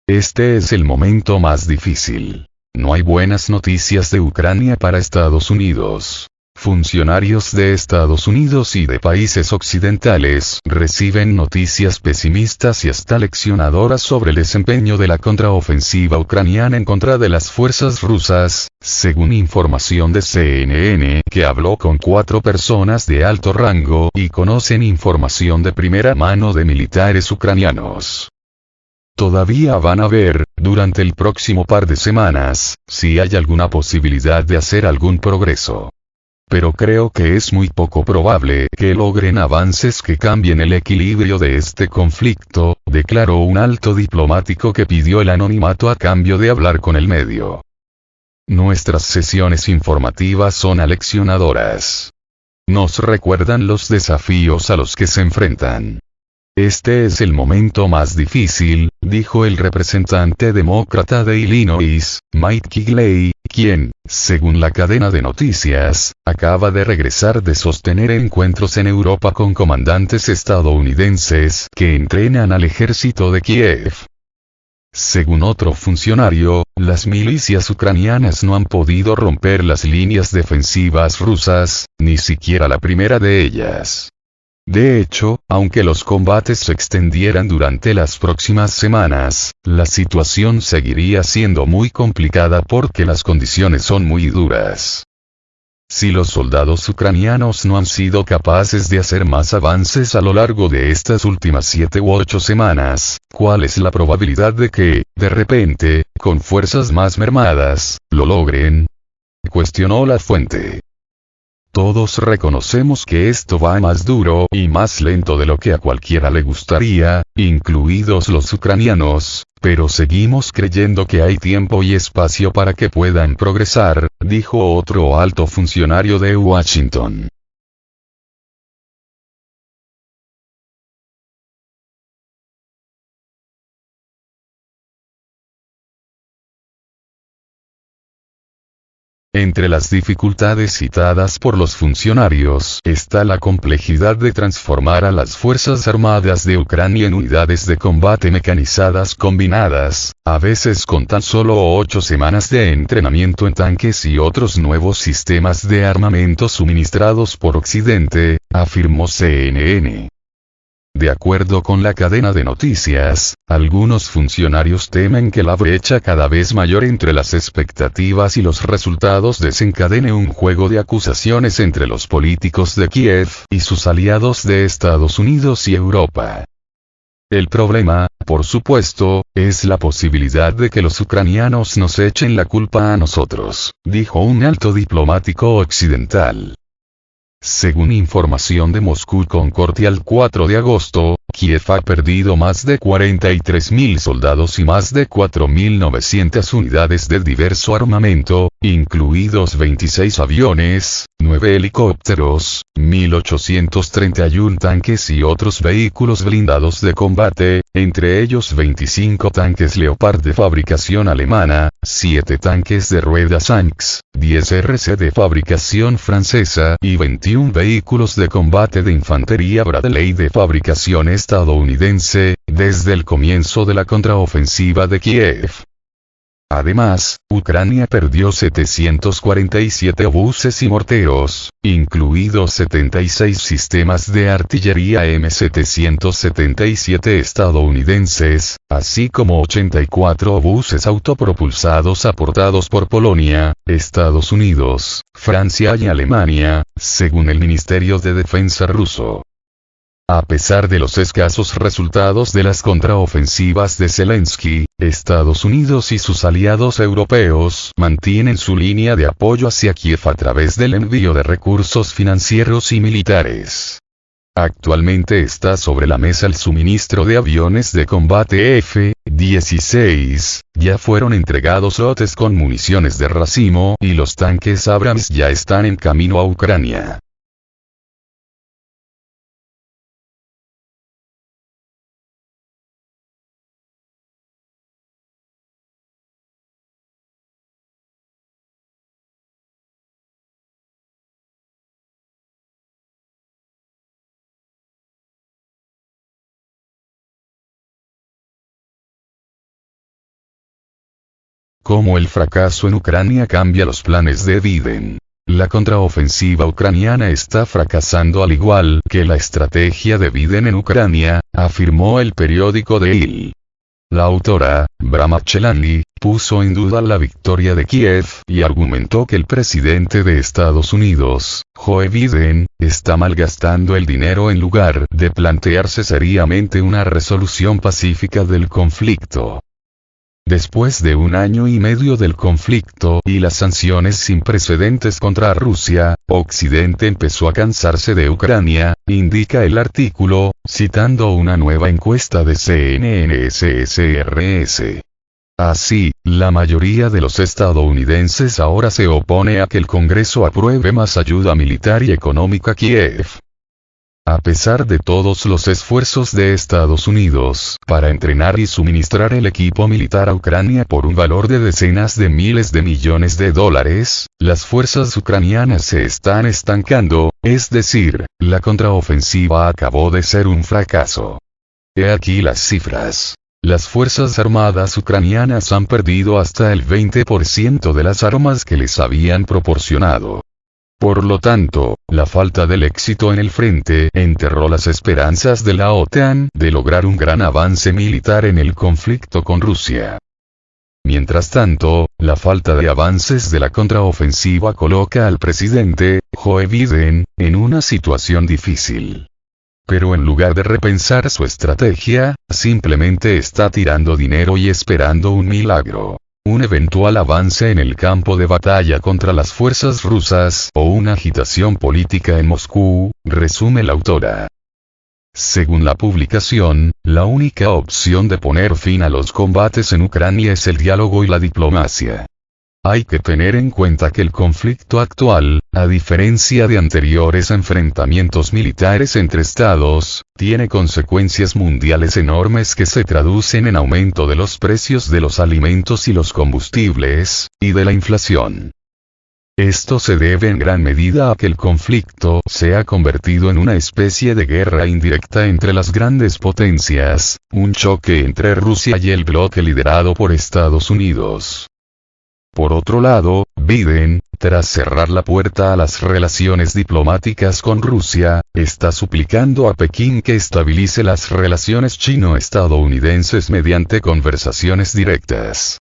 Este es el momento más difícil. No hay buenas noticias de Ucrania para Estados Unidos. Funcionarios de Estados Unidos y de países occidentales reciben noticias pesimistas y hasta leccionadoras sobre el desempeño de la contraofensiva ucraniana en contra de las fuerzas rusas, según información de CNN, que habló con 4 personas de alto rango y conocen información de primera mano de militares ucranianos. Todavía van a ver, durante el próximo par de semanas, si hay alguna posibilidad de hacer algún progreso. Pero creo que es muy poco probable que logren avances que cambien el equilibrio de este conflicto, declaró un alto diplomático que pidió el anonimato a cambio de hablar con el medio. Nuestras sesiones informativas son aleccionadoras. Nos recuerdan los desafíos a los que se enfrentan. Este es el momento más difícil, dijo el representante demócrata de Illinois, Mike Kigley, quien, según la cadena de noticias, acaba de regresar de sostener encuentros en Europa con comandantes estadounidenses que entrenan al ejército de Kiev. Según otro funcionario, las milicias ucranianas no han podido romper las líneas defensivas rusas, ni siquiera la primera de ellas. De hecho, aunque los combates se extendieran durante las próximas semanas, la situación seguiría siendo muy complicada porque las condiciones son muy duras. Si los soldados ucranianos no han sido capaces de hacer más avances a lo largo de estas últimas 7 u 8 semanas, ¿cuál es la probabilidad de que, de repente, con fuerzas más mermadas, lo logren? Cuestionó la fuente. Todos reconocemos que esto va más duro y más lento de lo que a cualquiera le gustaría, incluidos los ucranianos, pero seguimos creyendo que hay tiempo y espacio para que puedan progresar, dijo otro alto funcionario de Washington. Entre las dificultades citadas por los funcionarios está la complejidad de transformar a las Fuerzas Armadas de Ucrania en unidades de combate mecanizadas combinadas, a veces con tan solo 8 semanas de entrenamiento en tanques y otros nuevos sistemas de armamento suministrados por Occidente, afirmó CNN. De acuerdo con la cadena de noticias, algunos funcionarios temen que la brecha cada vez mayor entre las expectativas y los resultados desencadene un juego de acusaciones entre los políticos de Kiev y sus aliados de Estados Unidos y Europa. El problema, por supuesto, es la posibilidad de que los ucranianos nos echen la culpa a nosotros, dijo un alto diplomático occidental. Según información de Moscú con corte al 4 de agosto, Kiev ha perdido más de 43.000 soldados y más de 4.900 unidades de diverso armamento, incluidos 26 aviones, 9 helicópteros, 1.831 tanques y otros vehículos blindados de combate, entre ellos 25 tanques Leopard de fabricación alemana, 7 tanques de ruedas Anks, 10 RC de fabricación francesa y 21 vehículos de combate de infantería Bradley de fabricación estadounidense, desde el comienzo de la contraofensiva de Kiev. Además, Ucrania perdió 747 obuses y morteros, incluidos 76 sistemas de artillería M777 estadounidenses, así como 84 obuses autopropulsados aportados por Polonia, Estados Unidos, Francia y Alemania, según el Ministerio de Defensa ruso. A pesar de los escasos resultados de las contraofensivas de Zelensky, Estados Unidos y sus aliados europeos mantienen su línea de apoyo hacia Kiev a través del envío de recursos financieros y militares. Actualmente está sobre la mesa el suministro de aviones de combate F-16, ya fueron entregados lotes con municiones de racimo y los tanques Abrams ya están en camino a Ucrania. Cómo el fracaso en Ucrania cambia los planes de Biden. La contraofensiva ucraniana está fracasando al igual que la estrategia de Biden en Ucrania, afirmó el periódico The Hill. La autora, Brahma Chelani, puso en duda la victoria de Kiev y argumentó que el presidente de Estados Unidos, Joe Biden, está malgastando el dinero en lugar de plantearse seriamente una resolución pacífica del conflicto. Después de 1 año y medio del conflicto y las sanciones sin precedentes contra Rusia, Occidente empezó a cansarse de Ucrania, indica el artículo, citando una nueva encuesta de CNN-SSRS. Así, la mayoría de los estadounidenses ahora se opone a que el Congreso apruebe más ayuda militar y económica a Kiev. A pesar de todos los esfuerzos de Estados Unidos para entrenar y suministrar el equipo militar a Ucrania por un valor de decenas de miles de millones de dólares, las fuerzas ucranianas se están estancando, es decir, la contraofensiva acabó de ser un fracaso. He aquí las cifras. Las Fuerzas Armadas ucranianas han perdido hasta el 20% de las armas que les habían proporcionado. Por lo tanto, la falta del éxito en el frente enterró las esperanzas de la OTAN de lograr un gran avance militar en el conflicto con Rusia. Mientras tanto, la falta de avances de la contraofensiva coloca al presidente, Joe Biden, en una situación difícil. Pero en lugar de repensar su estrategia, simplemente está tirando dinero y esperando un milagro. Un eventual avance en el campo de batalla contra las fuerzas rusas o una agitación política en Moscú, resume la autora. Según la publicación, la única opción de poner fin a los combates en Ucrania es el diálogo y la diplomacia. Hay que tener en cuenta que el conflicto actual, a diferencia de anteriores enfrentamientos militares entre estados, tiene consecuencias mundiales enormes que se traducen en aumento de los precios de los alimentos y los combustibles, y de la inflación. Esto se debe en gran medida a que el conflicto se ha convertido en una especie de guerra indirecta entre las grandes potencias, un choque entre Rusia y el bloque liderado por Estados Unidos. Por otro lado, Biden, tras cerrar la puerta a las relaciones diplomáticas con Rusia, está suplicando a Pekín que estabilice las relaciones chino-estadounidenses mediante conversaciones directas.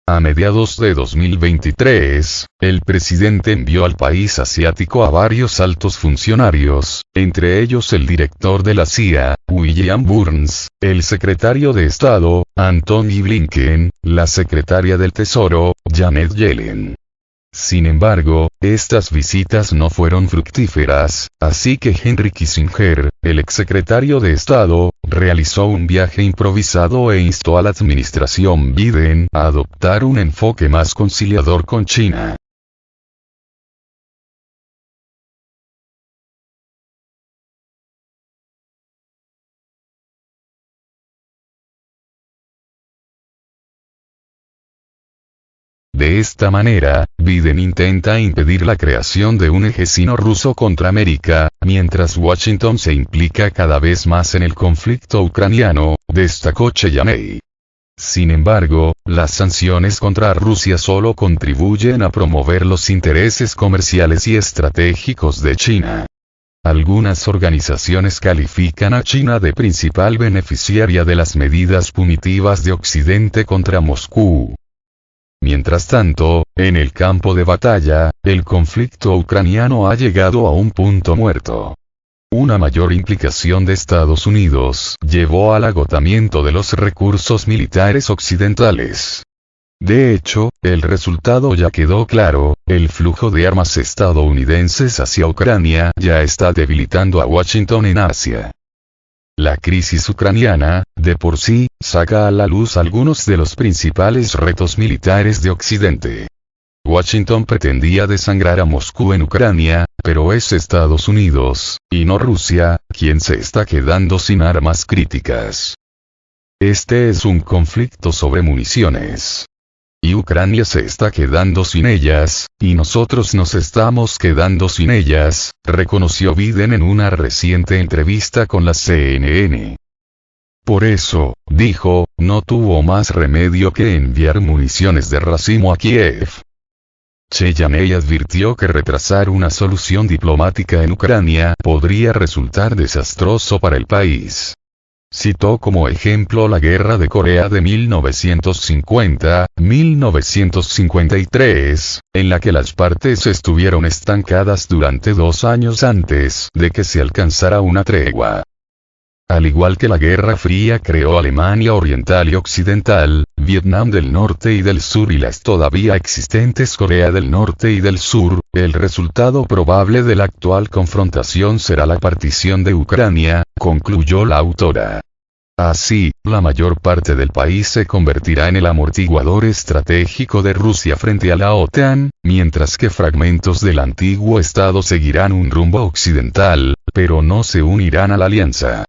A mediados de 2023, el presidente envió al país asiático a varios altos funcionarios, entre ellos el director de la CIA, William Burns, el secretario de Estado, Antony Blinken, la secretaria del Tesoro, Janet Yellen. Sin embargo, estas visitas no fueron fructíferas, así que Henry Kissinger, el exsecretario de Estado, realizó un viaje improvisado e instó a la administración Biden a adoptar un enfoque más conciliador con China. De esta manera, Biden intenta impedir la creación de un eje sino-ruso contra América, mientras Washington se implica cada vez más en el conflicto ucraniano, destacó Chellaney. Sin embargo, las sanciones contra Rusia solo contribuyen a promover los intereses comerciales y estratégicos de China. Algunas organizaciones califican a China de principal beneficiaria de las medidas punitivas de Occidente contra Moscú. Mientras tanto, en el campo de batalla, el conflicto ucraniano ha llegado a un punto muerto. Una mayor implicación de Estados Unidos llevó al agotamiento de los recursos militares occidentales. De hecho, el resultado ya quedó claro, el flujo de armas estadounidenses hacia Ucrania ya está debilitando a Washington en Asia. La crisis ucraniana, de por sí, saca a la luz algunos de los principales retos militares de Occidente. Washington pretendía desangrar a Moscú en Ucrania, pero es Estados Unidos, y no Rusia, quien se está quedando sin armas críticas. Este es un conflicto sobre municiones. Y Ucrania se está quedando sin ellas, y nosotros nos estamos quedando sin ellas, reconoció Biden en una reciente entrevista con la CNN. Por eso, dijo, no tuvo más remedio que enviar municiones de racimo a Kiev. Cheyaney advirtió que retrasar una solución diplomática en Ucrania podría resultar desastroso para el país. Citó como ejemplo la Guerra de Corea de 1950-1953, en la que las partes estuvieron estancadas durante 2 años antes de que se alcanzara una tregua. Al igual que la Guerra Fría creó Alemania Oriental y Occidental, Vietnam del Norte y del Sur y las todavía existentes Corea del Norte y del Sur, el resultado probable de la actual confrontación será la partición de Ucrania, concluyó la autora. Así, la mayor parte del país se convertirá en el amortiguador estratégico de Rusia frente a la OTAN, mientras que fragmentos del antiguo Estado seguirán un rumbo occidental, pero no se unirán a la alianza.